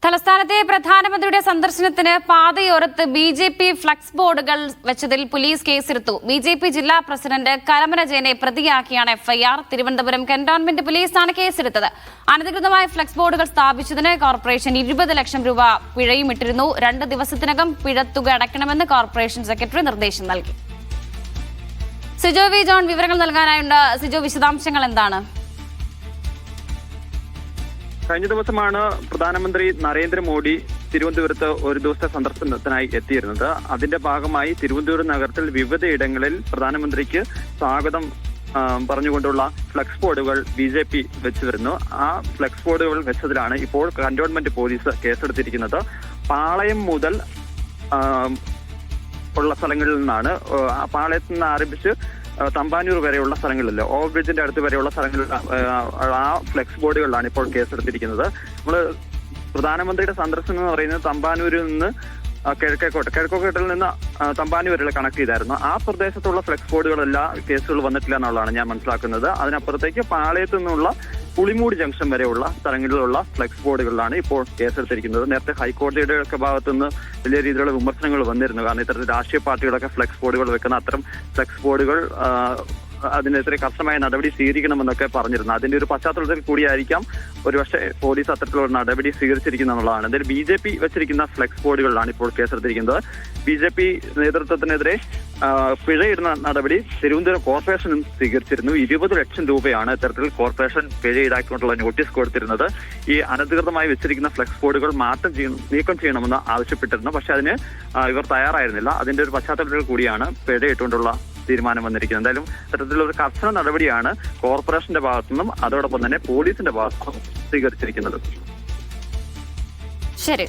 തലസ്ഥാനത്തെ പ്രധാനമന്ത്രിയുടെ സന്ദർശനത്തിന് പാതയോരത്ത് ബി.ജെ.പി. ഫ്ലക്സ് ബോർഡുകൾ വെച്ചതിൽ പോലീസ് കേസെടുത്തു. ബി.ജെ.പി. ജില്ലാ പ്രസിഡന്റ് കരമന ജയനെ പ്രതിയാക്കിയാണ് എഫ്ഐആർ. തിരുവനന്തപുരം കന്റോൺമെന്റ് പോലീസാണ് കേസെടുത്തത്. അനധികൃതമായ ഫ്ലക്സ് ബോർഡുകൾ സ്ഥാപിച്ചതിന് കോർപ്പറേഷൻ 20 ലക്ഷം രൂപ പിഴയും ഇട്ടിരുന്നു. 2 ദിവസത്തിനകം പിഴത്തുക അടയ്ക്കണമെന്ന് കോർപ്പറേഷൻ സെക്രട്ടറി നിർദ്ദേശം നൽകി. സിജോ വി ജോൺ വിവരങ്ങൾ നൽകാനായുണ്ട്. സിജോ, വിശദാംശങ്ങൾ എന്താണ്? കഴിഞ്ഞ ദിവസമാണ് പ്രധാനമന്ത്രി നരേന്ദ്രമോദി തിരുവനന്തപുരത്ത് ഒരു ദിവസത്തെ സന്ദർശനത്തിനായി എത്തിയിരുന്നത്. അതിന്റെ ഭാഗമായി തിരുവനന്തപുരം നഗരത്തിൽ വിവിധയിടങ്ങളിൽ പ്രധാനമന്ത്രിക്ക് സ്വാഗതം പറഞ്ഞുകൊണ്ടുള്ള ഫ്ലക്സ് ബോർഡുകൾ ബി.ജെ.പി. വെച്ചു വരുന്നു. ആ ഫ്ലക്സ് ബോർഡുകൾ വെച്ചതിലാണ് ഇപ്പോൾ കന്റോൺമെന്റ് പോലീസ് കേസെടുത്തിരിക്കുന്നത്. പാളയം മുതൽ ഉള്ള സ്ഥലങ്ങളിൽ നിന്നാണ്, പാളയത്ത് നിന്ന് ആരംഭിച്ച് തമ്പാനൂർ വരെയുള്ള സ്ഥലങ്ങളിലല്ലോ, ഓവർ ബ്രിഡ്ജിന്റെ അടുത്ത് വരെയുള്ള സ്ഥലങ്ങളിൽ ആ ഫ്ലെക്സ് ബോർഡുകളിലാണ് ഇപ്പോൾ കേസെടുത്തിരിക്കുന്നത്. നമ്മൾ പ്രധാനമന്ത്രിയുടെ സന്ദർശനം എന്ന് പറയുന്നത് തമ്പാനൂരിൽ നിന്ന് കിഴക്കോട്ടയിൽ നിന്ന് തമ്പാനൂർ വരെ കണക്ട് ചെയ്തായിരുന്നു. ആ പ്രദേശത്തുള്ള ഫ്ലെക്സ് ബോർഡുകളെല്ലാം കേസുകൾ വന്നിട്ടില്ല എന്നുള്ളതാണ് ഞാൻ മനസ്സിലാക്കുന്നത്. അതിനപ്പുറത്തേക്ക് പാളയത്ത് നിന്നുള്ള പുളിമൂട് ജംഗ്ഷൻ വരെയുള്ള സ്ഥലങ്ങളിലുള്ള ഫ്ലെക്സ് ബോർഡുകളിലാണ് ഇപ്പോൾ കേസെടുത്തിരിക്കുന്നത്. നേരത്തെ ഹൈക്കോടതിയുടെ ഒക്കെ ഭാഗത്തുനിന്ന് വലിയ രീതിയിലുള്ള വിമർശനങ്ങൾ വന്നിരുന്നു. കാരണം ഇത്തരത്തിൽ രാഷ്ട്രീയ പാർട്ടികളൊക്കെ ഫ്ലെക്സ് ബോർഡുകൾ വെക്കുന്ന അത്തരം ഫ്ലെക്സ് ബോർഡുകൾ അതിനെതിരെ കർശനമായ നടപടി സ്വീകരിക്കണമെന്നൊക്കെ പറഞ്ഞിരുന്നു. അതിന്റെ ഒരു പശ്ചാത്തലത്തിൽ കൂടിയായിരിക്കാം ഒരുപക്ഷെ പോലീസ് അത്തരത്തിലുള്ള നടപടി സ്വീകരിച്ചിരിക്കുന്ന എന്നുള്ളതാണ്. എന്തായാലും ബി.ജെ.പി. വെച്ചിരിക്കുന്ന ഫ്ലെക്സ് ബോർഡുകളിലാണ് ഇപ്പോൾ കേസെടുത്തിരിക്കുന്നത്. ബി.ജെ.പി. നേതൃത്വത്തിനെതിരെ പിഴയിടുന്ന നടപടി തിരുവനന്തപുരം കോർപ്പറേഷനും സ്വീകരിച്ചിരുന്നു. 20 ലക്ഷം രൂപയാണ് ഇത്തരത്തിൽ കോർപ്പറേഷൻ പിഴ ഈടാക്കിക്കൊണ്ടുള്ള നോട്ടീസ് കൊടുത്തിരുന്നത്. ഈ അനധികൃതമായി വെച്ചിരിക്കുന്ന ഫ്ലെക്സ് ബോർഡുകൾ നീക്കം ചെയ്യണമെന്ന് ആവശ്യപ്പെട്ടിരുന്നു. പക്ഷെ അതിന് ഇവർ തയ്യാറായിരുന്നില്ല. അതിന്റെ ഒരു പശ്ചാത്തലത്തിൽ കൂടിയാണ് പിഴ ഇട്ടുകൊണ്ടുള്ള തീരുമാനം വന്നിരിക്കുന്നത്. എന്തായാലും ഇത്തരത്തിലുള്ള ഒരു കർശന നടപടിയാണ് കോർപ്പറേഷന്റെ ഭാഗത്തുനിന്നും അതോടൊപ്പം തന്നെ പോലീസിന്റെ ഭാഗത്തുനിന്നും സ്വീകരിച്ചിരിക്കുന്നത്. ശരി.